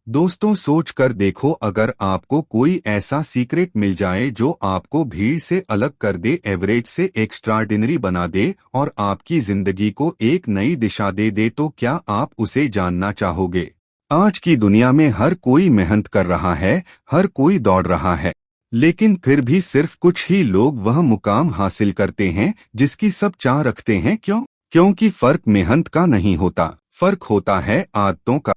दोस्तों, सोच कर देखो, अगर आपको कोई ऐसा सीक्रेट मिल जाए जो आपको भीड़ से अलग कर दे, एवरेज से एक्स्ट्राऑर्डिनरी बना दे और आपकी जिंदगी को एक नई दिशा दे दे, तो क्या आप उसे जानना चाहोगे? आज की दुनिया में हर कोई मेहनत कर रहा है, हर कोई दौड़ रहा है, लेकिन फिर भी सिर्फ कुछ ही लोग वह मुकाम हासिल करते हैं जिसकी सब चाह रखते हैं। क्यों? क्योंकि फर्क मेहनत का नहीं होता, फर्क होता है आदतों का।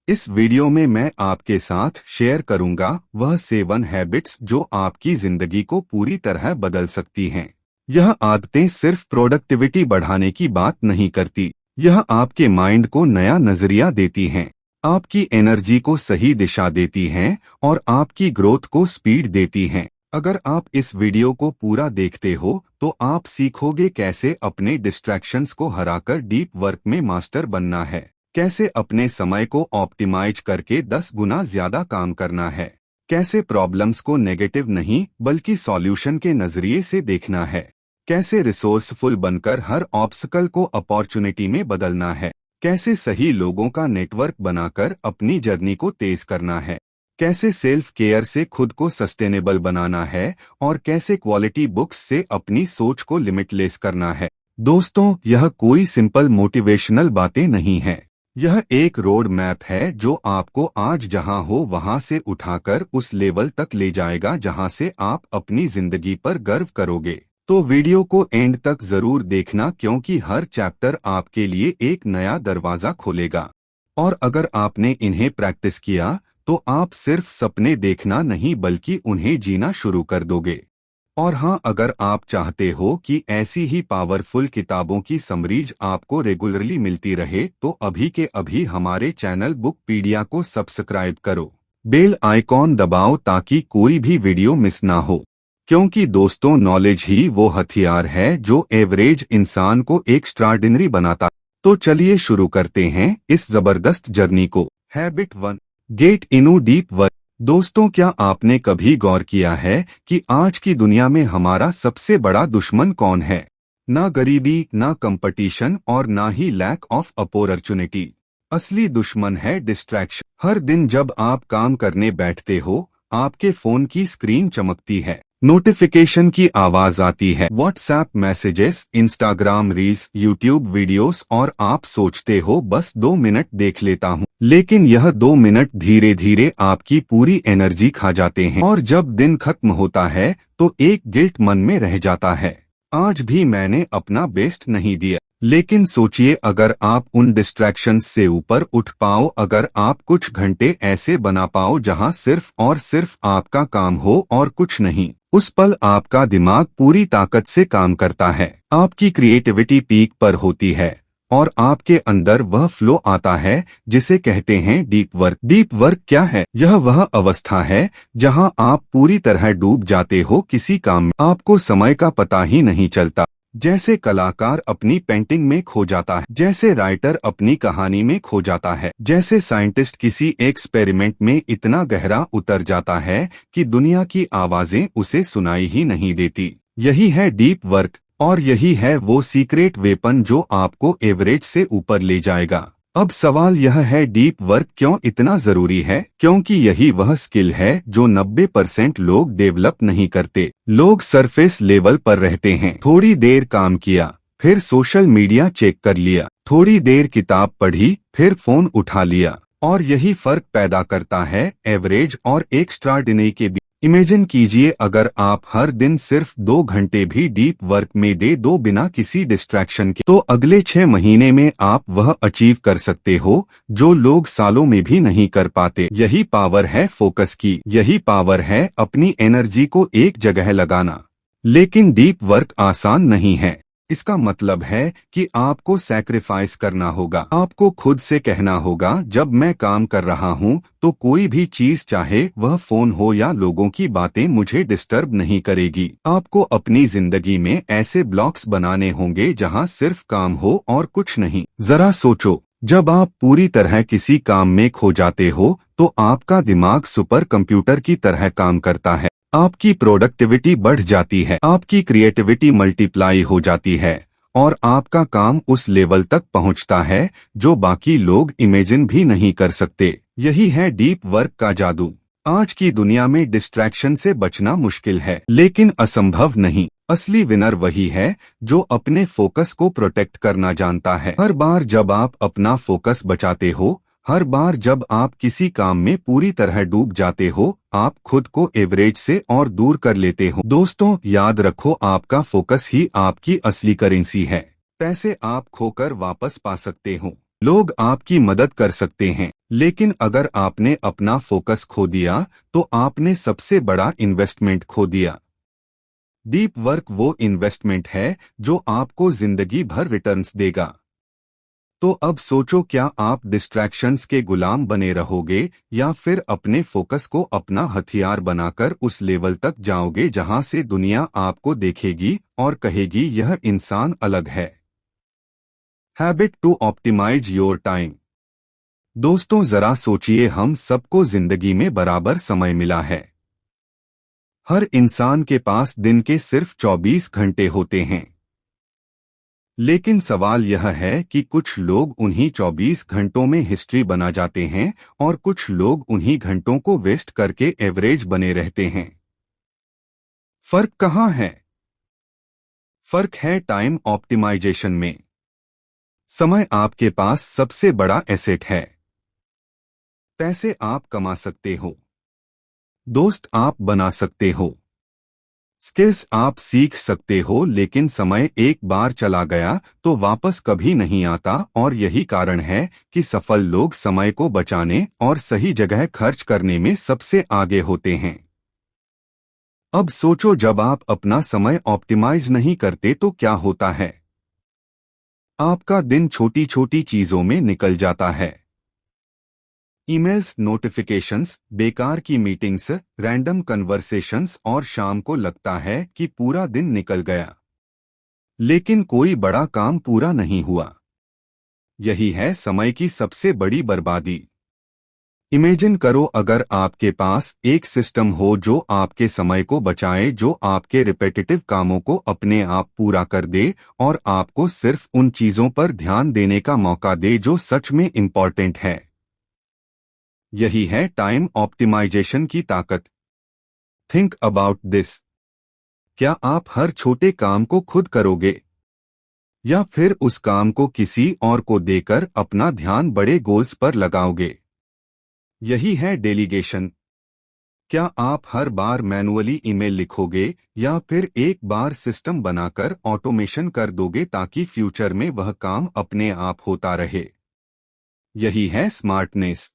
इस वीडियो में मैं आपके साथ शेयर करूंगा वह 7 हैबिट्स जो आपकी जिंदगी को पूरी तरह बदल सकती हैं। यह आदतें सिर्फ प्रोडक्टिविटी बढ़ाने की बात नहीं करती, यह आपके माइंड को नया नजरिया देती हैं, आपकी एनर्जी को सही दिशा देती हैं और आपकी ग्रोथ को स्पीड देती हैं। अगर आप इस वीडियो को पूरा देखते हो तो आप सीखोगे कैसे अपने डिस्ट्रैक्शंस को हराकर डीप वर्क में मास्टर बनना है, कैसे अपने समय को ऑप्टिमाइज करके 10 गुना ज्यादा काम करना है, कैसे प्रॉब्लम्स को नेगेटिव नहीं बल्कि सॉल्यूशन के नजरिए से देखना है, कैसे रिसोर्सफुल बनकर हर ऑब्स्टिकल को अपॉर्चुनिटी में बदलना है, कैसे सही लोगों का नेटवर्क बनाकर अपनी जर्नी को तेज करना है, कैसे सेल्फ केयर से खुद को सस्टेनेबल बनाना है और कैसे क्वालिटी बुक्स से अपनी सोच को लिमिटलेस करना है। दोस्तों, यह कोई सिंपल मोटिवेशनल बातें नहीं है, यह एक रोड मैप है जो आपको आज जहां हो वहां से उठाकर उस लेवल तक ले जाएगा जहां से आप अपनी जिंदगी पर गर्व करोगे। तो वीडियो को एंड तक जरूर देखना, क्योंकि हर चैप्टर आपके लिए एक नया दरवाजा खोलेगा। और अगर आपने इन्हें प्रैक्टिस किया तो आप सिर्फ सपने देखना नहीं बल्कि उन्हें जीना शुरू कर दोगे। और हाँ, अगर आप चाहते हो कि ऐसी ही पावरफुल किताबों की समरीज आपको रेगुलरली मिलती रहे तो अभी के अभी हमारे चैनल बुकपीडिया को सब्सक्राइब करो, बेल आइकॉन दबाओ ताकि कोई भी वीडियो मिस ना हो। क्योंकि दोस्तों, नॉलेज ही वो हथियार है जो एवरेज इंसान को एक्स्ट्राऑर्डिनरी बनाता। तो चलिए शुरू करते हैं इस जबरदस्त जर्नी को। हैबिट 1, गेट इनू डीप वर्क। दोस्तों, क्या आपने कभी गौर किया है कि आज की दुनिया में हमारा सबसे बड़ा दुश्मन कौन है? ना गरीबी, ना कंपटीशन और ना ही लैक ऑफ अपॉर्चुनिटी। असली दुश्मन है डिस्ट्रैक्शन। हर दिन जब आप काम करने बैठते हो, आपके फोन की स्क्रीन चमकती है, नोटिफिकेशन की आवाज आती है, WhatsApp messages, Instagram reels, YouTube videos, और आप सोचते हो बस 2 मिनट देख लेता हूँ। लेकिन यह 2 मिनट धीरे धीरे आपकी पूरी एनर्जी खा जाते हैं और जब दिन खत्म होता है तो एक गिल्ट मन में रह जाता है, आज भी मैंने अपना बेस्ट नहीं दिया। लेकिन सोचिए, अगर आप उन डिस्ट्रैक्शंस से ऊपर उठ पाओ, अगर आप कुछ घंटे ऐसे बना पाओ जहां सिर्फ और सिर्फ आपका काम हो और कुछ नहीं, उस पल आपका दिमाग पूरी ताकत से काम करता है, आपकी क्रिएटिविटी पीक पर होती है और आपके अंदर वह फ्लो आता है जिसे कहते हैं डीप वर्क। डीप वर्क क्या है? यह वह अवस्था है जहां आप पूरी तरह डूब जाते हो किसी काम में, आपको समय का पता ही नहीं चलता। जैसे कलाकार अपनी पेंटिंग में खो जाता है, जैसे राइटर अपनी कहानी में खो जाता है, जैसे साइंटिस्ट किसी एक्सपेरिमेंट में इतना गहरा उतर जाता है कि दुनिया की आवाजें उसे सुनाई ही नहीं देती। यही है डीप वर्क और यही है वो सीक्रेट वेपन जो आपको एवरेज से ऊपर ले जाएगा। अब सवाल यह है, डीप वर्क क्यों इतना जरूरी है? क्योंकि यही वह स्किल है जो 90% लोग डेवलप नहीं करते। लोग सरफेस लेवल पर रहते हैं, थोड़ी देर काम किया, फिर सोशल मीडिया चेक कर लिया, थोड़ी देर किताब पढ़ी, फिर फोन उठा लिया, और यही फर्क पैदा करता है एवरेज और एक्स्ट्राऑर्डिनरी के बीच। इमेजिन कीजिए, अगर आप हर दिन सिर्फ 2 घंटे भी डीप वर्क में दे दो बिना किसी डिस्ट्रैक्शन के, तो अगले 6 महीने में आप वह अचीव कर सकते हो जो लोग सालों में भी नहीं कर पाते। यही पावर है फोकस की, यही पावर है अपनी एनर्जी को एक जगह लगाना। लेकिन डीप वर्क आसान नहीं है। इसका मतलब है कि आपको सैक्रिफाइस करना होगा, आपको खुद से कहना होगा, जब मैं काम कर रहा हूँ तो कोई भी चीज, चाहे वह फोन हो या लोगों की बातें, मुझे डिस्टर्ब नहीं करेगी। आपको अपनी जिंदगी में ऐसे ब्लॉक्स बनाने होंगे जहाँ सिर्फ काम हो और कुछ नहीं। जरा सोचो, जब आप पूरी तरह किसी काम में खो जाते हो तो आपका दिमाग सुपर कंप्यूटर की तरह काम करता है, आपकी प्रोडक्टिविटी बढ़ जाती है, आपकी क्रिएटिविटी मल्टीप्लाई हो जाती है और आपका काम उस लेवल तक पहुंचता है जो बाकी लोग इमेजिन भी नहीं कर सकते। यही है डीप वर्क का जादू। आज की दुनिया में डिस्ट्रैक्शन से बचना मुश्किल है, लेकिन असंभव नहीं। असली विनर वही है जो अपने फोकस को प्रोटेक्ट करना जानता है। हर बार जब आप अपना फोकस बचाते हो, हर बार जब आप किसी काम में पूरी तरह डूब जाते हो, आप खुद को एवरेज से और दूर कर लेते हो। दोस्तों, याद रखो, आपका फोकस ही आपकी असली करेंसी है। पैसे आप खोकर वापस पा सकते हो, लोग आपकी मदद कर सकते हैं, लेकिन अगर आपने अपना फोकस खो दिया तो आपने सबसे बड़ा इन्वेस्टमेंट खो दिया। डीप वर्क वो इन्वेस्टमेंट है जो आपको जिंदगी भर रिटर्न्स देगा। तो अब सोचो, क्या आप डिस्ट्रैक्शंस के गुलाम बने रहोगे या फिर अपने फोकस को अपना हथियार बनाकर उस लेवल तक जाओगे जहां से दुनिया आपको देखेगी और कहेगी यह इंसान अलग है। Habit to optimize your time. दोस्तों, जरा सोचिए, हम सबको जिंदगी में बराबर समय मिला है। हर इंसान के पास दिन के सिर्फ 24 घंटे होते हैं। लेकिन सवाल यह है कि कुछ लोग उन्हीं 24 घंटों में हिस्ट्री बना जाते हैं और कुछ लोग उन्हीं घंटों को वेस्ट करके एवरेज बने रहते हैं। फर्क कहाँ है? फर्क है टाइम ऑप्टिमाइजेशन में। समय आपके पास सबसे बड़ा एसेट है। पैसे आप कमा सकते हो, दोस्त आप बना सकते हो, स्किल्स आप सीख सकते हो, लेकिन समय एक बार चला गया तो वापस कभी नहीं आता। और यही कारण है कि सफल लोग समय को बचाने और सही जगह खर्च करने में सबसे आगे होते हैं। अब सोचो, जब आप अपना समय ऑप्टिमाइज नहीं करते तो क्या होता है? आपका दिन छोटी छोटी चीजों में निकल जाता है। ईमेल्स, नोटिफिकेशंस, बेकार की मीटिंग्स, रैंडम कन्वर्सेशंस, और शाम को लगता है कि पूरा दिन निकल गया, लेकिन कोई बड़ा काम पूरा नहीं हुआ। यही है समय की सबसे बड़ी बर्बादी। इमेजिन करो, अगर आपके पास एक सिस्टम हो जो आपके समय को बचाए, जो आपके रिपीटेटिव कामों को अपने आप पूरा कर दे और आपको सिर्फ उन चीजों पर ध्यान देने का मौका दे जो सच में इम्पॉर्टेंट है। यही है टाइम ऑप्टिमाइजेशन की ताकत। Think about this. क्या आप हर छोटे काम को खुद करोगे या फिर उस काम को किसी और को देकर अपना ध्यान बड़े गोल्स पर लगाओगे? यही है डेलीगेशन। क्या आप हर बार मैनुअली ईमेल लिखोगे या फिर एक बार सिस्टम बनाकर ऑटोमेशन कर दोगे ताकि फ्यूचर में वह काम अपने आप होता रहे? यही है स्मार्टनेस।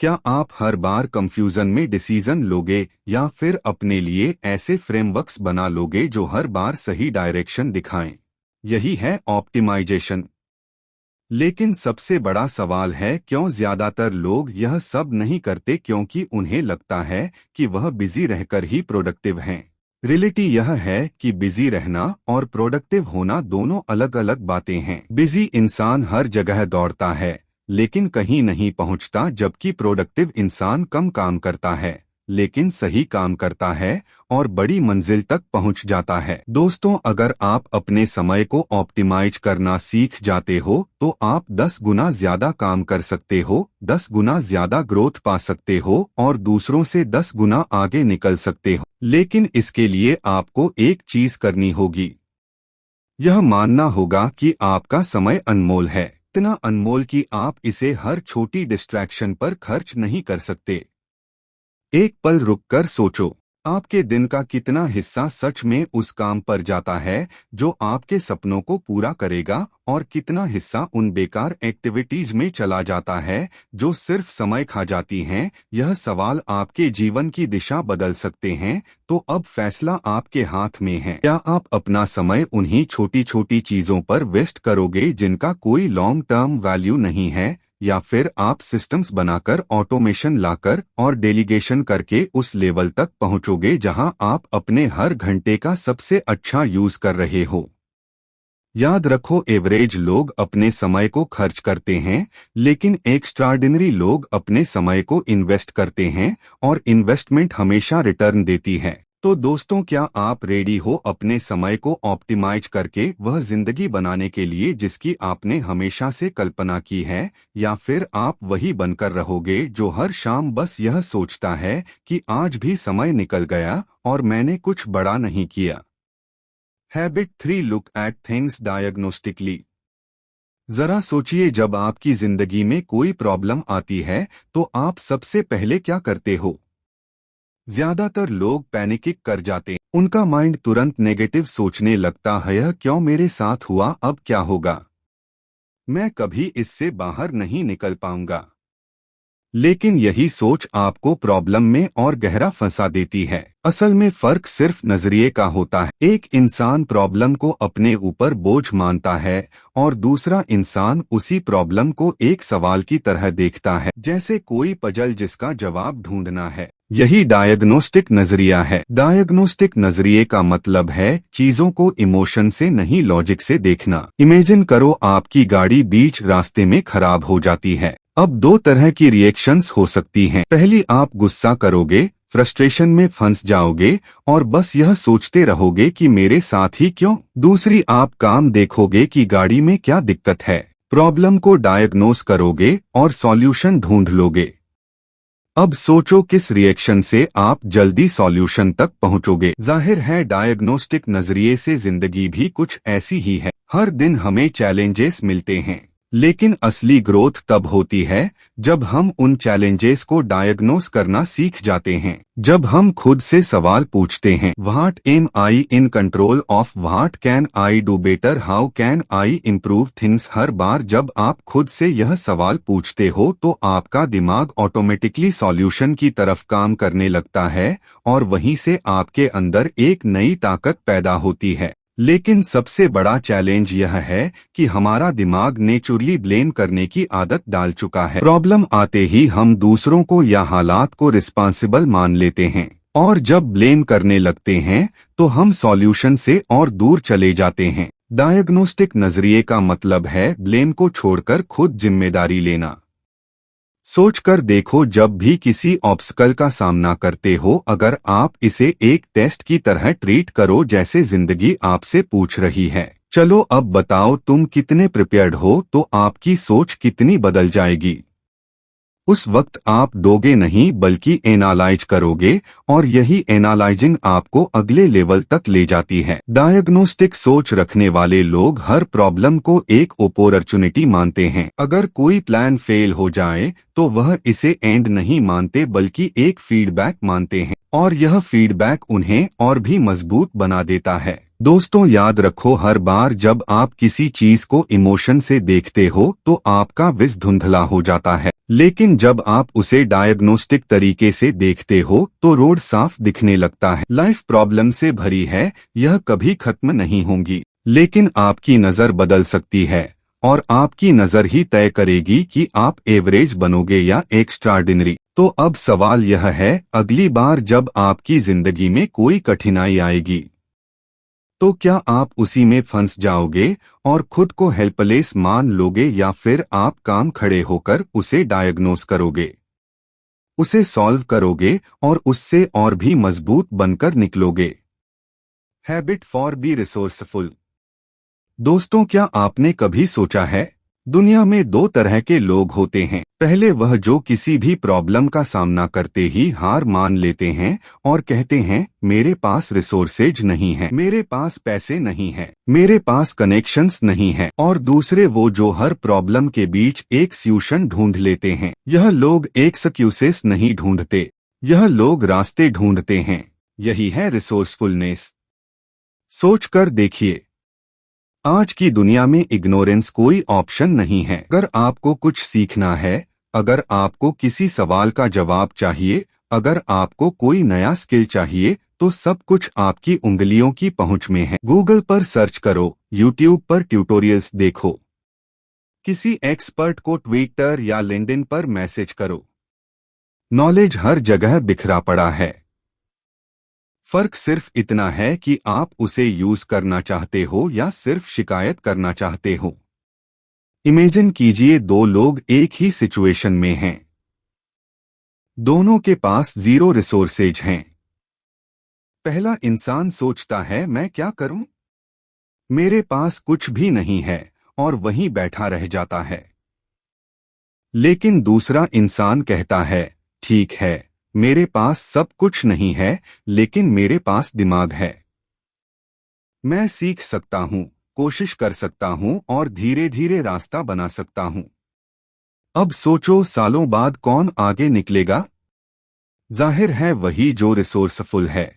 क्या आप हर बार कंफ्यूजन में डिसीजन लोगे या फिर अपने लिए ऐसे फ्रेमवर्क्स बना लोगे जो हर बार सही डायरेक्शन दिखाएं? यही है ऑप्टिमाइजेशन। लेकिन सबसे बड़ा सवाल है, क्यों ज्यादातर लोग यह सब नहीं करते? क्योंकि उन्हें लगता है कि वह बिजी रहकर ही प्रोडक्टिव हैं। रियलिटी यह है कि बिजी रहना और प्रोडक्टिव होना दोनों अलग अलग बातें हैं। बिजी इंसान हर जगह दौड़ता है लेकिन कहीं नहीं पहुंचता, जबकि प्रोडक्टिव इंसान कम काम करता है लेकिन सही काम करता है और बड़ी मंजिल तक पहुंच जाता है। दोस्तों, अगर आप अपने समय को ऑप्टिमाइज करना सीख जाते हो तो आप 10 गुना ज्यादा काम कर सकते हो, 10 गुना ज्यादा ग्रोथ पा सकते हो और दूसरों से 10 गुना आगे निकल सकते हो। लेकिन इसके लिए आपको एक चीज करनी होगी, यह मानना होगा कि आपका समय अनमोल है, इतना अनमोल कि आप इसे हर छोटी डिस्ट्रैक्शन पर खर्च नहीं कर सकते। एक पल रुककर सोचो, आपके दिन का कितना हिस्सा सच में उस काम पर जाता है जो आपके सपनों को पूरा करेगा और कितना हिस्सा उन बेकार एक्टिविटीज में चला जाता है जो सिर्फ समय खा जाती हैं। यह सवाल आपके जीवन की दिशा बदल सकते हैं। तो अब फैसला आपके हाथ में है। क्या आप अपना समय उन्हीं छोटी छोटी चीजों पर वेस्ट करोगे जिनका कोई लॉन्ग टर्म वैल्यू नहीं है, या फिर आप सिस्टम्स बनाकर, ऑटोमेशन लाकर और डेलीगेशन करके उस लेवल तक पहुंचोगे जहां आप अपने हर घंटे का सबसे अच्छा यूज कर रहे हो? याद रखो, एवरेज लोग अपने समय को खर्च करते हैं लेकिन एक्स्ट्राऑर्डिनरी लोग अपने समय को इन्वेस्ट करते हैं और इन्वेस्टमेंट हमेशा रिटर्न देती है। तो दोस्तों, क्या आप रेडी हो अपने समय को ऑप्टिमाइज करके वह जिंदगी बनाने के लिए जिसकी आपने हमेशा से कल्पना की है, या फिर आप वही बनकर रहोगे जो हर शाम बस यह सोचता है कि आज भी समय निकल गया और मैंने कुछ बड़ा नहीं किया। Habit 3, look at things diagnostically. जरा सोचिए, जब आपकी जिंदगी में कोई प्रॉब्लम आती है तो आप सबसे पहले क्या करते हो? ज्यादातर लोग पैनिक कर जाते हैं। उनका माइंड तुरंत नेगेटिव सोचने लगता है, यह क्यों मेरे साथ हुआ, अब क्या होगा, मैं कभी इससे बाहर नहीं निकल पाऊंगा। लेकिन यही सोच आपको प्रॉब्लम में और गहरा फंसा देती है। असल में फर्क सिर्फ नजरिए का होता है। एक इंसान प्रॉब्लम को अपने ऊपर बोझ मानता है और दूसरा इंसान उसी प्रॉब्लम को एक सवाल की तरह देखता है, जैसे कोई पजल जिसका जवाब ढूंढना है। यही डायग्नोस्टिक नजरिया है। डायग्नोस्टिक नजरिए का मतलब है चीजों को इमोशन से नहीं, लॉजिक से देखना। इमेजिन करो आपकी गाड़ी बीच रास्ते में खराब हो जाती है। अब दो तरह की रिएक्शंस हो सकती हैं। पहली, आप गुस्सा करोगे, फ्रस्ट्रेशन में फंस जाओगे और बस यह सोचते रहोगे कि मेरे साथ ही क्यों। दूसरी, आप काम देखोगे कि गाड़ी में क्या दिक्कत है, प्रॉब्लम को डायग्नोस करोगे और सॉल्यूशन ढूंढ लोगे। अब सोचो किस रिएक्शन से आप जल्दी सॉल्यूशन तक पहुंचोगे। जाहिर है डायग्नोस्टिक नजरिए से जिंदगी भी कुछ ऐसी ही है। हर दिन हमें चैलेंजेस मिलते हैं, लेकिन असली ग्रोथ तब होती है जब हम उन चैलेंजेस को डायग्नोस करना सीख जाते हैं। जब हम खुद से सवाल पूछते हैं, what am I in control of, what can I do better, how can I improve things. हर बार जब आप खुद से यह सवाल पूछते हो तो आपका दिमाग ऑटोमेटिकली सॉल्यूशन की तरफ काम करने लगता है और वहीं से आपके अंदर एक नई ताकत पैदा होती है। लेकिन सबसे बड़ा चैलेंज यह है कि हमारा दिमाग नेचुरली ब्लेम करने की आदत डाल चुका है। प्रॉब्लम आते ही हम दूसरों को या हालात को रिस्पांसिबल मान लेते हैं और जब ब्लेम करने लगते हैं तो हम सॉल्यूशन से और दूर चले जाते हैं। डायग्नोस्टिक नजरिए का मतलब है ब्लेम को छोड़कर खुद जिम्मेदारी लेना। सोच कर देखो, जब भी किसी ऑब्स्टकल का सामना करते हो, अगर आप इसे एक टेस्ट की तरह ट्रीट करो, जैसे जिंदगी आपसे पूछ रही है, चलो अब बताओ तुम कितने प्रिपेयर्ड हो, तो आपकी सोच कितनी बदल जाएगी। उस वक्त आप दोगे नहीं बल्कि एनालाइज करोगे और यही एनालाइजिंग आपको अगले लेवल तक ले जाती है। डायग्नोस्टिक सोच रखने वाले लोग हर प्रॉब्लम को एक अपॉर्चुनिटी मानते हैं। अगर कोई प्लान फेल हो जाए तो वह इसे एंड नहीं मानते बल्कि एक फीडबैक मानते हैं और यह फीडबैक उन्हें और भी मजबूत बना देता है। दोस्तों, याद रखो, हर बार जब आप किसी चीज को इमोशन से देखते हो तो आपका विज धुंधला हो जाता है, लेकिन जब आप उसे डायग्नोस्टिक तरीके से देखते हो तो रोड साफ दिखने लगता है। लाइफ प्रॉब्लम से भरी है, यह कभी खत्म नहीं होंगी, लेकिन आपकी नजर बदल सकती है और आपकी नजर ही तय करेगी कि आप एवरेज बनोगे या एक्स्ट्राऑर्डिनरी। तो अब सवाल यह है, अगली बार जब आपकी जिंदगी में कोई कठिनाई आएगी तो क्या आप उसी में फंस जाओगे और खुद को हेल्पलेस मान लोगे, या फिर आप काम खड़े होकर उसे डायग्नोस करोगे, उसे सॉल्व करोगे और उससे और भी मजबूत बनकर निकलोगे। Habit 4, be resourceful. दोस्तों, क्या आपने कभी सोचा है, दुनिया में दो तरह के लोग होते हैं। पहले वह जो किसी भी प्रॉब्लम का सामना करते ही हार मान लेते हैं और कहते हैं मेरे पास रिसोर्सेज नहीं है, मेरे पास पैसे नहीं है, मेरे पास कनेक्शंस नहीं है। और दूसरे वो जो हर प्रॉब्लम के बीच एक सॉल्यूशन ढूंढ लेते हैं। यह लोग एक्सक्यूजेस नहीं ढूंढते, यह लोग रास्ते ढूंढते हैं। यही है रिसोर्सफुलनेस। सोच कर देखिए, आज की दुनिया में इग्नोरेंस कोई ऑप्शन नहीं है। अगर आपको कुछ सीखना है, अगर आपको किसी सवाल का जवाब चाहिए, अगर आपको कोई नया स्किल चाहिए, तो सब कुछ आपकी उंगलियों की पहुंच में है। गूगल पर सर्च करो, यूट्यूब पर ट्यूटोरियल्स देखो, किसी एक्सपर्ट को ट्विटर या लिंक्डइन पर मैसेज करो। नॉलेज हर जगह बिखरा पड़ा है। फर्क सिर्फ इतना है कि आप उसे यूज करना चाहते हो या सिर्फ शिकायत करना चाहते हो। इमेजिन कीजिए, दो लोग एक ही सिचुएशन में हैं, दोनों के पास जीरो रिसोर्सेज हैं। पहला इंसान सोचता है मैं क्या करूं? मेरे पास कुछ भी नहीं है और वहीं बैठा रह जाता है। लेकिन दूसरा इंसान कहता है ठीक है, मेरे पास सब कुछ नहीं है, लेकिन मेरे पास दिमाग है। मैं सीख सकता हूं, कोशिश कर सकता हूं और धीरे धीरे रास्ता बना सकता हूं। अब सोचो सालों बाद कौन आगे निकलेगा? जाहिर है वही जो रिसोर्सफुल है।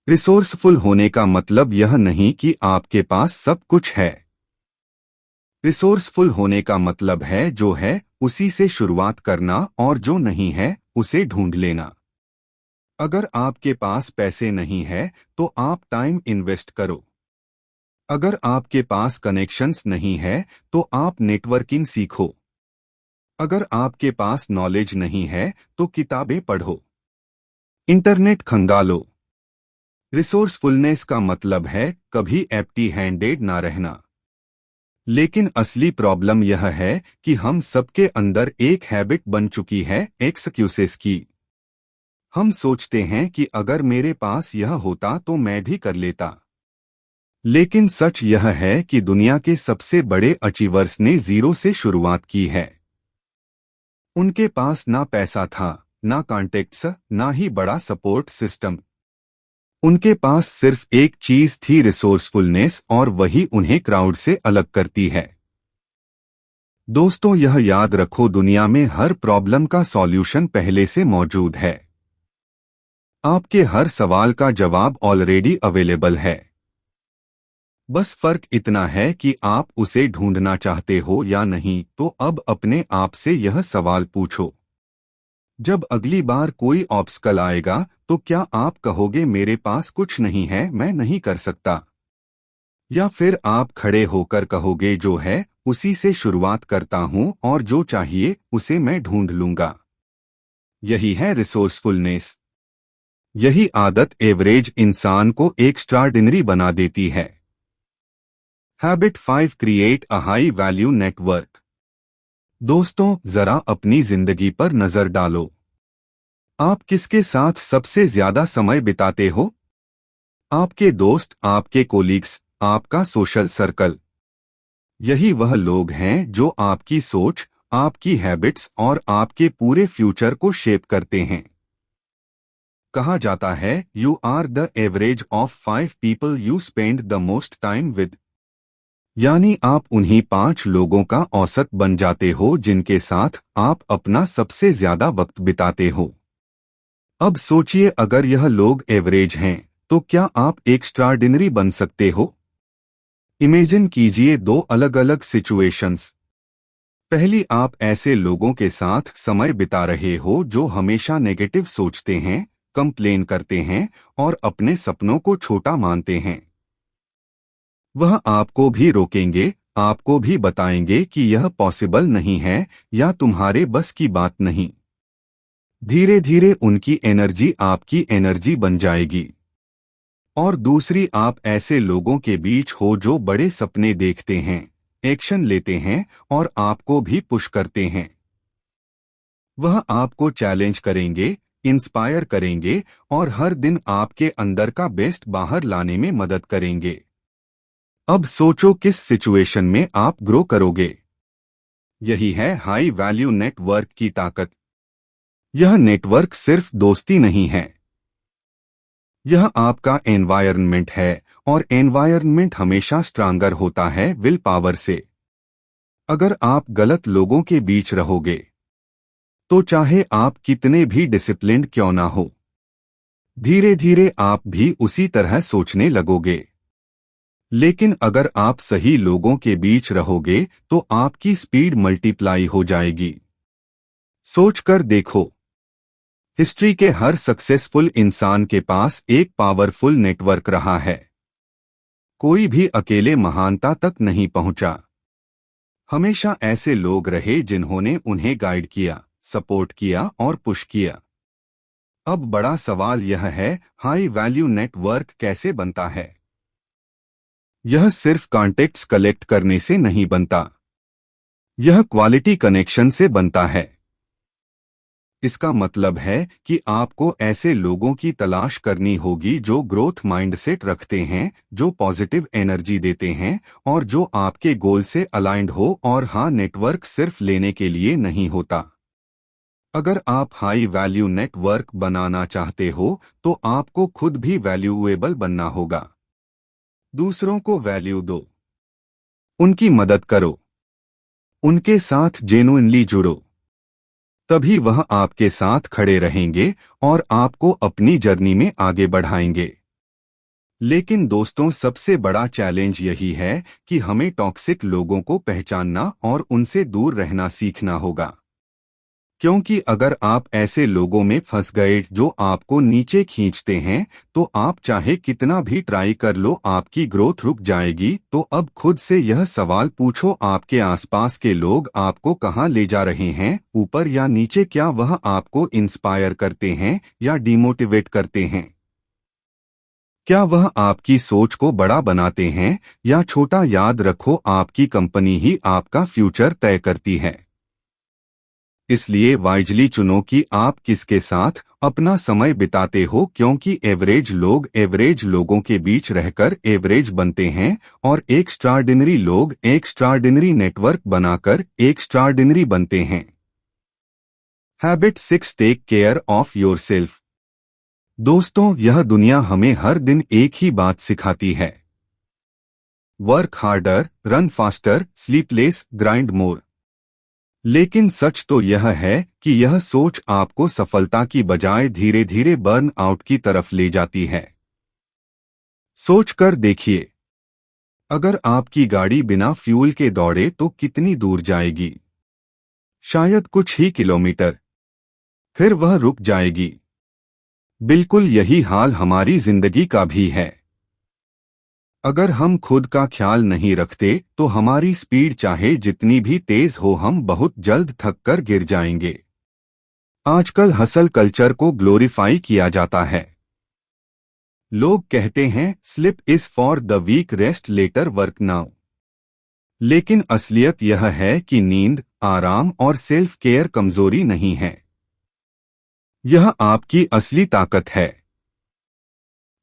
रिसोर्सफुल होने का मतलब यह नहीं कि आपके पास सब कुछ है। रिसोर्सफुल होने का मतलब है जो है उसी से शुरुआत करना और जो नहीं है उसे ढूंढ लेना। अगर आपके पास पैसे नहीं है तो आप टाइम इन्वेस्ट करो। अगर आपके पास कनेक्शंस नहीं है तो आप नेटवर्किंग सीखो। अगर आपके पास नॉलेज नहीं है तो किताबें पढ़ो, इंटरनेट खंगालो। रिसोर्सफुलनेस का मतलब है कभी एम्प्टी हैंडेड ना रहना। लेकिन असली प्रॉब्लम यह है कि हम सबके अंदर एक हैबिट बन चुकी है एक्सक्यूजेस की। हम सोचते हैं कि अगर मेरे पास यह होता तो मैं भी कर लेता। लेकिन सच यह है कि दुनिया के सबसे बड़े अचीवर्स ने जीरो से शुरुआत की है। उनके पास ना पैसा था, ना कॉन्टेक्ट्स, ना ही बड़ा सपोर्ट सिस्टम। उनके पास सिर्फ एक चीज थी, रिसोर्सफुलनेस, और वही उन्हें क्राउड से अलग करती है। दोस्तों, यह याद रखो, दुनिया में हर प्रॉब्लम का सॉल्यूशन पहले से मौजूद है। आपके हर सवाल का जवाब ऑलरेडी अवेलेबल है। बस फर्क इतना है कि आप उसे ढूंढना चाहते हो या नहीं। तो अब अपने आप से यह सवाल पूछो, जब अगली बार कोई ऑब्स्टकल आएगा तो क्या आप कहोगे मेरे पास कुछ नहीं है, मैं नहीं कर सकता? या फिर आप खड़े होकर कहोगे जो है उसी से शुरुआत करता हूं और जो चाहिए उसे मैं ढूंढ लूंगा? यही है रिसोर्सफुलनेस। यही आदत एवरेज इंसान को एक्स्ट्राऑर्डिनरी बना देती है। Habit 5, create a high value network. दोस्तों, जरा अपनी जिंदगी पर नजर डालो। आप किसके साथ सबसे ज्यादा समय बिताते हो? आपके दोस्त, आपके कोलीग्स, आपका सोशल सर्कल। यही वह लोग हैं जो आपकी सोच, आपकी हैबिट्स और आपके पूरे फ्यूचर को शेप करते हैं। कहा जाता है you are the average of 5 people you spend the most time with. यानी आप उन्हीं 5 लोगों का औसत बन जाते हो जिनके साथ आप अपना सबसे ज्यादा वक्त बिताते हो। अब सोचिए, अगर यह लोग एवरेज हैं तो क्या आप एक्स्ट्राऑर्डिनरी बन सकते हो? इमेजिन कीजिए 2 अलग अलग सिचुएशंस। पहली, आप ऐसे लोगों के साथ समय बिता रहे हो जो हमेशा नेगेटिव सोचते हैं, कंप्लेन करते हैं और अपने सपनों को छोटा मानते हैं। वह आपको भी रोकेंगे, आपको भी बताएंगे कि यह पॉसिबल नहीं है या तुम्हारे बस की बात नहीं। धीरे धीरे उनकी एनर्जी आपकी एनर्जी बन जाएगी। और दूसरी, आप ऐसे लोगों के बीच हो जो बड़े सपने देखते हैं, एक्शन लेते हैं और आपको भी पुश करते हैं। वह आपको चैलेंज करेंगे, इंस्पायर करेंगे और हर दिन आपके अंदर का बेस्ट बाहर लाने में मदद करेंगे। अब सोचो किस सिचुएशन में आप ग्रो करोगे। यही है हाई वैल्यू नेटवर्क की ताकत। यह नेटवर्क सिर्फ दोस्ती नहीं है, यह आपका एनवायरनमेंट है, और एनवायरनमेंट हमेशा स्ट्रांगर होता है विल पावर से। अगर आप गलत लोगों के बीच रहोगे तो चाहे आप कितने भी डिसिप्लिन्ड क्यों ना हो, धीरे धीरे आप भी उसी तरह सोचने लगोगे। लेकिन अगर आप सही लोगों के बीच रहोगे तो आपकी स्पीड मल्टीप्लाई हो जाएगी। सोचकर देखो, हिस्ट्री के हर सक्सेसफुल इंसान के पास एक पावरफुल नेटवर्क रहा है। कोई भी अकेले महानता तक नहीं पहुंचा। हमेशा ऐसे लोग रहे जिन्होंने उन्हें गाइड किया, सपोर्ट किया और पुश किया। अब बड़ा सवाल यह है, हाई वैल्यू नेटवर्क कैसे बनता है? यह सिर्फ कॉन्टेक्ट्स कलेक्ट करने से नहीं बनता, यह क्वालिटी कनेक्शन से बनता है। इसका मतलब है कि आपको ऐसे लोगों की तलाश करनी होगी जो ग्रोथ माइंडसेट रखते हैं, जो पॉजिटिव एनर्जी देते हैं और जो आपके गोल से अलाइंड हो। और हाँ, नेटवर्क सिर्फ लेने के लिए नहीं होता। अगर आप हाई वैल्यू नेटवर्क बनाना चाहते हो तो आपको खुद भी वैल्यूएबल बनना होगा। दूसरों को वैल्यू दो, उनकी मदद करो, उनके साथ जेन्युइनली जुड़ो, तभी वह आपके साथ खड़े रहेंगे और आपको अपनी जर्नी में आगे बढ़ाएंगे। लेकिन दोस्तों, सबसे बड़ा चैलेंज यही है कि हमें टॉक्सिक लोगों को पहचानना और उनसे दूर रहना सीखना होगा। क्योंकि अगर आप ऐसे लोगों में फंस गए जो आपको नीचे खींचते हैं, तो आप चाहे कितना भी ट्राई कर लो, आपकी ग्रोथ रुक जाएगी। तो अब खुद से यह सवाल पूछो, आपके आसपास के लोग आपको कहाँ ले जा रहे हैं, ऊपर या नीचे? क्या वह आपको इंस्पायर करते हैं या डिमोटिवेट करते हैं? क्या वह आपकी सोच को बड़ा बनाते हैं या छोटा? याद रखो, आपकी कंपनी ही आपका फ्यूचर तय करती है। इसलिए वाइजली चुनो कि आप किसके साथ अपना समय बिताते हो, क्योंकि एवरेज लोगों के बीच रहकर एवरेज बनते हैं और एक्स्ट्राऑर्डिनरी लोग एक्स्ट्राऑर्डिनरी नेटवर्क बनाकर एक्स्ट्राऑर्डिनरी बनते हैं। Habit 6, take care of yourself. दोस्तों, यह दुनिया हमें हर दिन एक ही बात सिखाती है, work harder, run faster, sleep less, grind more. लेकिन सच तो यह है कि यह सोच आपको सफलता की बजाय धीरे धीरे बर्न आउट की तरफ ले जाती है। सोच कर देखिए, अगर आपकी गाड़ी बिना फ्यूल के दौड़े तो कितनी दूर जाएगी? शायद कुछ ही किलोमीटर, फिर वह रुक जाएगी। बिल्कुल यही हाल हमारी जिंदगी का भी है। अगर हम खुद का ख्याल नहीं रखते तो हमारी स्पीड चाहे जितनी भी तेज हो, हम बहुत जल्द थक कर गिर जाएंगे। आजकल हसल कल्चर को ग्लोरीफाई किया जाता है। लोग कहते हैं sleep is for the weak, rest later, work now. लेकिन असलियत यह है कि नींद, आराम और सेल्फ केयर कमजोरी नहीं है, यह आपकी असली ताकत है।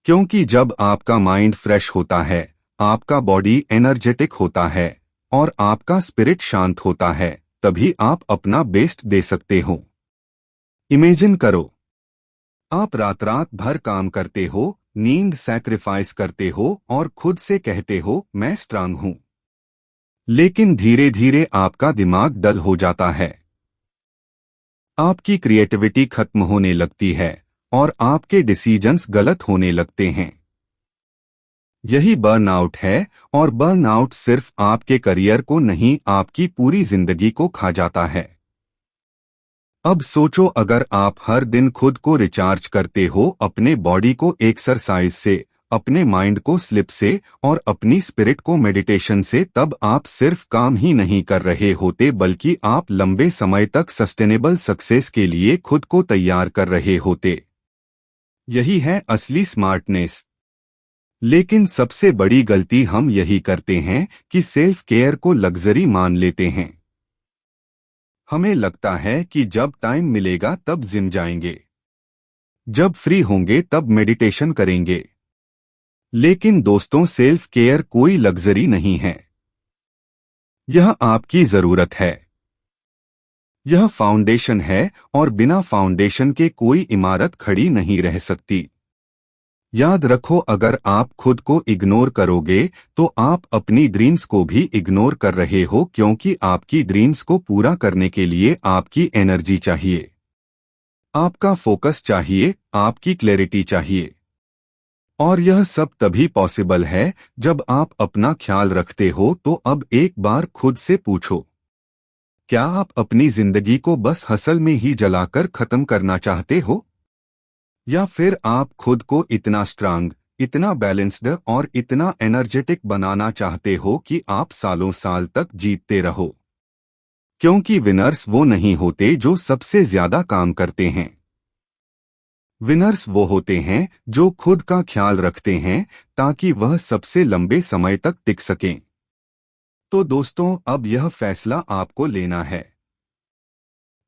क्योंकि जब आपका माइंड फ्रेश होता है, आपका बॉडी एनर्जेटिक होता है और आपका स्पिरिट शांत होता है, तभी आप अपना बेस्ट दे सकते हो। इमेजिन करो, आप रात रात भर काम करते हो, नींद सैक्रिफाइस करते हो और खुद से कहते हो मैं स्ट्रांग हूं। लेकिन धीरे धीरे आपका दिमाग डल हो जाता है, आपकी क्रिएटिविटी खत्म होने लगती है और आपके डिसीजंस गलत होने लगते हैं। यही बर्नआउट है, और बर्नआउट सिर्फ आपके करियर को नहीं, आपकी पूरी जिंदगी को खा जाता है। अब सोचो, अगर आप हर दिन खुद को रिचार्ज करते हो, अपने बॉडी को एक्सरसाइज से, अपने माइंड को स्लिप से और अपनी स्पिरिट को मेडिटेशन से, तब आप सिर्फ काम ही नहीं कर रहे होते, बल्कि आप लंबे समय तक सस्टेनेबल सक्सेस के लिए खुद को तैयार कर रहे होते। यही है असली स्मार्टनेस। लेकिन सबसे बड़ी गलती हम यही करते हैं कि सेल्फ केयर को लग्जरी मान लेते हैं। हमें लगता है कि जब टाइम मिलेगा तब जिम जाएंगे, जब फ्री होंगे तब मेडिटेशन करेंगे। लेकिन दोस्तों, सेल्फ केयर कोई लग्जरी नहीं है, यह आपकी जरूरत है। यह फाउंडेशन है और बिना फाउंडेशन के कोई इमारत खड़ी नहीं रह सकती। याद रखो, अगर आप खुद को इग्नोर करोगे तो आप अपनी ड्रीम्स को भी इग्नोर कर रहे हो, क्योंकि आपकी ड्रीम्स को पूरा करने के लिए आपकी एनर्जी चाहिए, आपका फोकस चाहिए, आपकी क्लैरिटी चाहिए। और यह सब तभी पॉसिबल है जब आप अपना ख्याल रखते हो। तो अब एक बार खुद से पूछो, क्या आप अपनी जिंदगी को बस हसल में ही जलाकर खत्म करना चाहते हो, या फिर आप खुद को इतना स्ट्रांग, इतना बैलेंस्ड और इतना एनर्जेटिक बनाना चाहते हो कि आप सालों साल तक जीतते रहो? क्योंकि विनर्स वो नहीं होते जो सबसे ज्यादा काम करते हैं, विनर्स वो होते हैं जो खुद का ख्याल रखते हैं ताकि वह सबसे लंबे समय तक टिक सकें। तो दोस्तों, अब यह फैसला आपको लेना है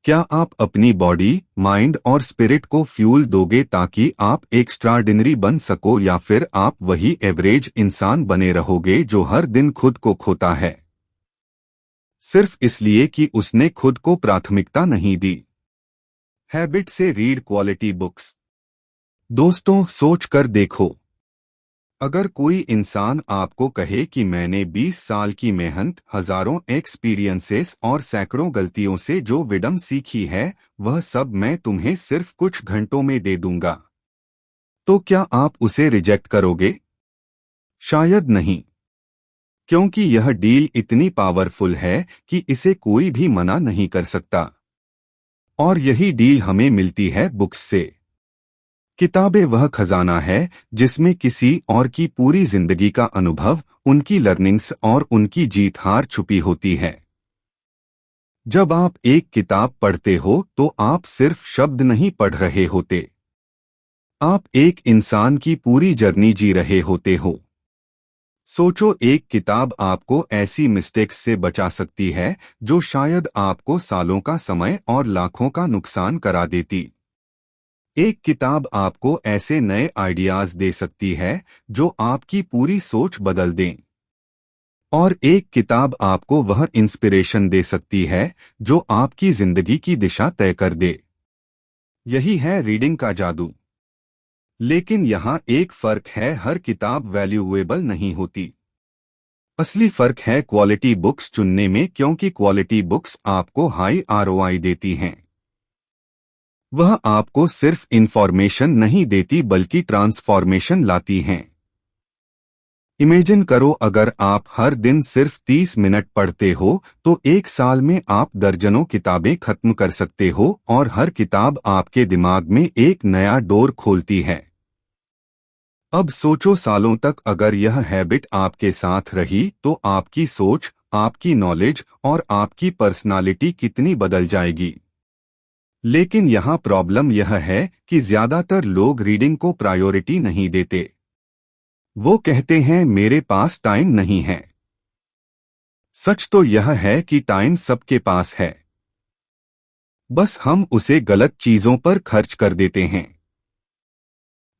क्या आप अपनी बॉडी, माइंड और स्पिरिट को फ्यूल दोगे ताकि आप एक्स्ट्राऑर्डिनरी बन सको, या फिर आप वही एवरेज इंसान बने रहोगे जो हर दिन खुद को खोता है सिर्फ इसलिए कि उसने खुद को प्राथमिकता नहीं दी। हैबिट से रीड क्वालिटी बुक्स। दोस्तों, सोच कर देखो, अगर कोई इंसान आपको कहे कि मैंने 20 साल की मेहनत, हजारों एक्सपीरियंसेस और सैकड़ों गलतियों से जो विडम सीखी है, वह सब मैं तुम्हें सिर्फ कुछ घंटों में दे दूंगा, तो क्या आप उसे रिजेक्ट करोगे? शायद नहीं, क्योंकि यह डील इतनी पावरफुल है कि इसे कोई भी मना नहीं कर सकता। और यही डील हमें मिलती है बुक्स से। किताबें वह खजाना है जिसमें किसी और की पूरी जिंदगी का अनुभव, उनकी लर्निंग्स और उनकी जीत हार छुपी होती है। जब आप एक किताब पढ़ते हो तो आप सिर्फ शब्द नहीं पढ़ रहे होते, आप एक इंसान की पूरी जर्नी जी रहे होते हो। सोचो, एक किताब आपको ऐसी मिस्टेक्स से बचा सकती है जो शायद आपको सालों का समय और लाखों का नुकसान करा देती। एक किताब आपको ऐसे नए आइडियाज दे सकती है जो आपकी पूरी सोच बदल दें। और एक किताब आपको वह इंस्पिरेशन दे सकती है जो आपकी जिंदगी की दिशा तय कर दे। यही है रीडिंग का जादू। लेकिन यहाँ एक फर्क है, हर किताब वैल्यूएबल नहीं होती। असली फर्क है क्वालिटी बुक्स चुनने में, क्योंकि क्वालिटी बुक्स आपको हाई आरओआई देती हैं। वह आपको सिर्फ इंफॉर्मेशन नहीं देती बल्कि ट्रांसफॉर्मेशन लाती हैं। इमेजिन करो, अगर आप हर दिन सिर्फ 30 मिनट पढ़ते हो तो एक साल में आप दर्जनों किताबें खत्म कर सकते हो, और हर किताब आपके दिमाग में एक नया डोर खोलती है। अब सोचो, सालों तक अगर यह हैबिट आपके साथ रही तो आपकी सोच, आपकी नॉलेज और आपकी पर्सनालिटी कितनी बदल जाएगी। लेकिन यहाँ प्रॉब्लम यह है कि ज्यादातर लोग रीडिंग को प्रायोरिटी नहीं देते। वो कहते हैं मेरे पास टाइम नहीं है। सच तो यह है कि टाइम सबके पास है, बस हम उसे गलत चीजों पर खर्च कर देते हैं।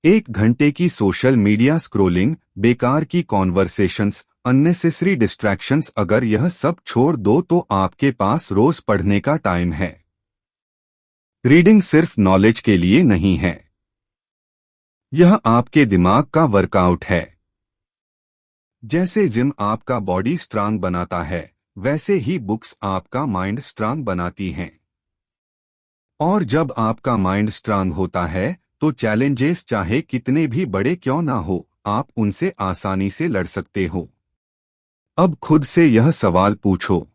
1 घंटे की सोशल मीडिया स्क्रोलिंग, बेकार की कॉन्वर्सेशंस, अननेसेसरी डिस्ट्रैक्शंस, अगर यह सब छोड़ दो तो आपके पास रोज पढ़ने का टाइम है। रीडिंग सिर्फ नॉलेज के लिए नहीं है, यह आपके दिमाग का वर्कआउट है। जैसे जिम आपका बॉडी स्ट्रांग बनाता है, वैसे ही बुक्स आपका माइंड स्ट्रांग बनाती हैं। और जब आपका माइंड स्ट्रांग होता है तो चैलेंजेस चाहे कितने भी बड़े क्यों ना हो, आप उनसे आसानी से लड़ सकते हो। अब खुद से यह सवाल पूछो,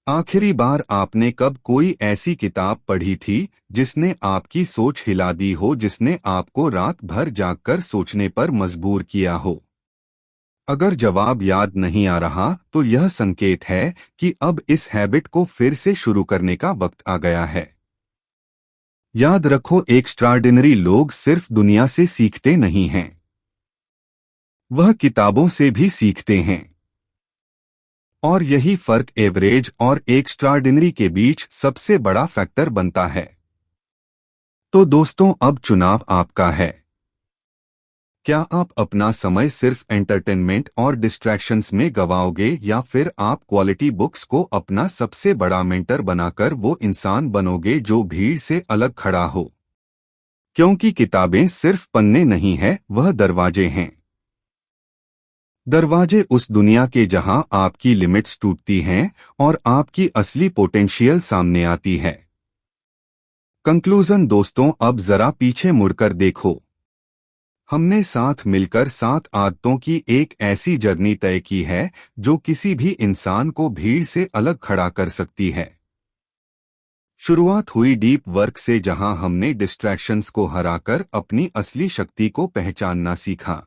आखिरी बार आपने कब कोई ऐसी किताब पढ़ी थी जिसने आपकी सोच हिला दी हो, जिसने आपको रात भर जागकर सोचने पर मजबूर किया हो? अगर जवाब याद नहीं आ रहा तो यह संकेत है कि अब इस हैबिट को फिर से शुरू करने का वक्त आ गया है। याद रखो, एक्स्ट्राऑर्डिनरी लोग सिर्फ दुनिया से सीखते नहीं हैं, वह किताबों से भी सीखते हैं। और यही फर्क एवरेज और एक्स्ट्राऑर्डिनरी के बीच सबसे बड़ा फैक्टर बनता है। तो दोस्तों, अब चुनाव आपका है। क्या आप अपना समय सिर्फ एंटरटेनमेंट और डिस्ट्रैक्शंस में गवाओगे, या फिर आप क्वालिटी बुक्स को अपना सबसे बड़ा मेंटर बनाकर वो इंसान बनोगे जो भीड़ से अलग खड़ा हो? क्योंकि किताबें सिर्फ पन्ने नहीं है, वह दरवाजे हैं। दरवाजे उस दुनिया के जहां आपकी लिमिट्स टूटती हैं और आपकी असली पोटेंशियल सामने आती है। कंक्लूजन दोस्तों, अब जरा पीछे मुड़कर देखो। हमने साथ मिलकर 7 आदतों की एक ऐसी जर्नी तय की है जो किसी भी इंसान को भीड़ से अलग खड़ा कर सकती है। शुरुआत हुई डीप वर्क से, जहां हमने डिस्ट्रैक्शंस को हराकर अपनी असली शक्ति को पहचानना सीखा।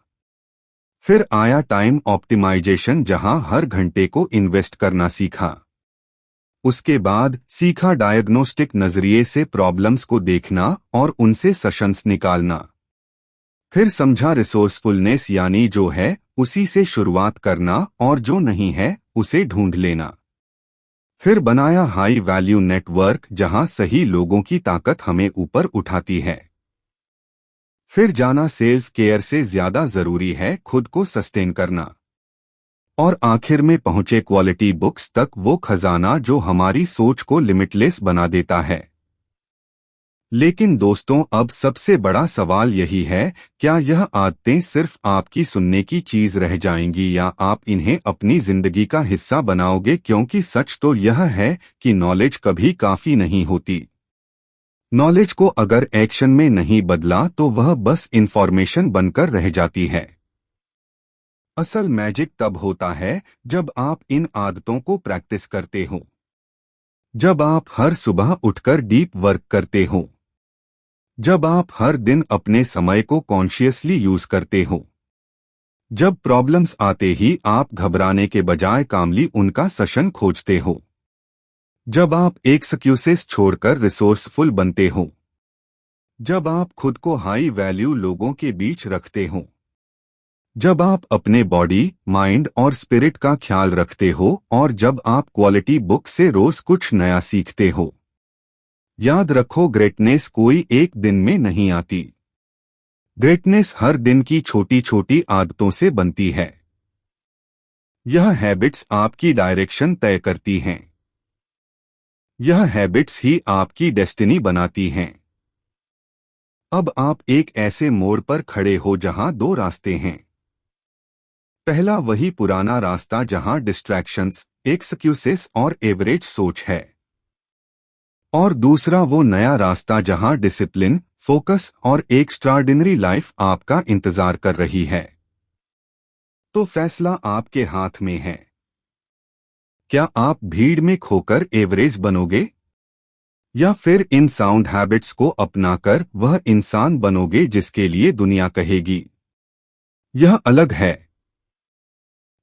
फिर आया टाइम ऑप्टिमाइजेशन, जहां हर घंटे को इन्वेस्ट करना सीखा। उसके बाद सीखा डायग्नोस्टिक नजरिए से प्रॉब्लम्स को देखना और उनसे सशंस निकालना। फिर समझा रिसोर्सफुलनेस, यानी जो है उसी से शुरुआत करना और जो नहीं है उसे ढूंढ लेना। फिर बनाया हाई वैल्यू नेटवर्क जहां सही लोगों की ताकत हमें ऊपर उठाती है। फिर जाना सेल्फ केयर से ज्यादा जरूरी है खुद को सस्टेन करना। और आखिर में पहुंचे क्वालिटी बुक्स तक, वो खजाना जो हमारी सोच को लिमिटलेस बना देता है। लेकिन दोस्तों, अब सबसे बड़ा सवाल यही है, क्या यह आदतें सिर्फ आपकी सुनने की चीज रह जाएंगी या आप इन्हें अपनी जिंदगी का हिस्सा बनाओगे? क्योंकि सच तो यह है कि नॉलेज कभी काफी नहीं होती। नॉलेज को अगर एक्शन में नहीं बदला तो वह बस इंफॉर्मेशन बनकर रह जाती है। असल मैजिक तब होता है जब आप इन आदतों को प्रैक्टिस करते हो, जब आप हर सुबह उठकर डीप वर्क करते हो, जब आप हर दिन अपने समय को कॉन्शियसली यूज करते हो, जब प्रॉब्लम्स आते ही आप घबराने के बजाय कामली उनका सशन खोजते हो, जब आप एक्सक्यूजेस छोड़कर रिसोर्सफुल बनते हो, जब आप खुद को हाई वैल्यू लोगों के बीच रखते हो, जब आप अपने बॉडी, माइंड और स्पिरिट का ख्याल रखते हो, और जब आप क्वालिटी बुक से रोज कुछ नया सीखते हो। याद रखो, ग्रेटनेस कोई एक दिन में नहीं आती। ग्रेटनेस हर दिन की छोटी छोटी आदतों से बनती है। यह हैबिट्स आपकी डायरेक्शन तय करती हैं। यह हैबिट्स ही आपकी डेस्टिनी बनाती हैं। अब आप एक ऐसे मोड़ पर खड़े हो जहां दो रास्ते हैं। पहला वही पुराना रास्ता जहां डिस्ट्रैक्शंस, एक्सक्यूजेस और एवरेज सोच है, और दूसरा वो नया रास्ता जहां डिसिप्लिन, फोकस और एक्स्ट्राऑर्डिनरी लाइफ आपका इंतजार कर रही है। तो फैसला आपके हाथ में है। क्या आप भीड़ में खोकर एवरेज बनोगे, या फिर इन साउंड हैबिट्स को अपनाकर वह इंसान बनोगे जिसके लिए दुनिया कहेगी, यह अलग है,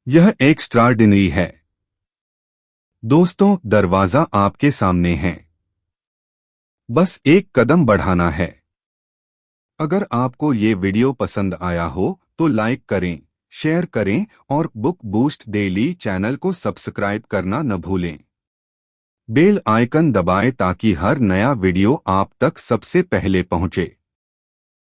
यह एक्स्ट्राऑर्डिनरी है। दोस्तों, दरवाजा आपके सामने है, बस एक कदम बढ़ाना है। अगर आपको ये वीडियो पसंद आया हो तो लाइक करें, शेयर करें और बुक बूस्ट डेली चैनल को सब्सक्राइब करना न भूलें। बेल आइकन दबाएं ताकि हर नया वीडियो आप तक सबसे पहले पहुंचे।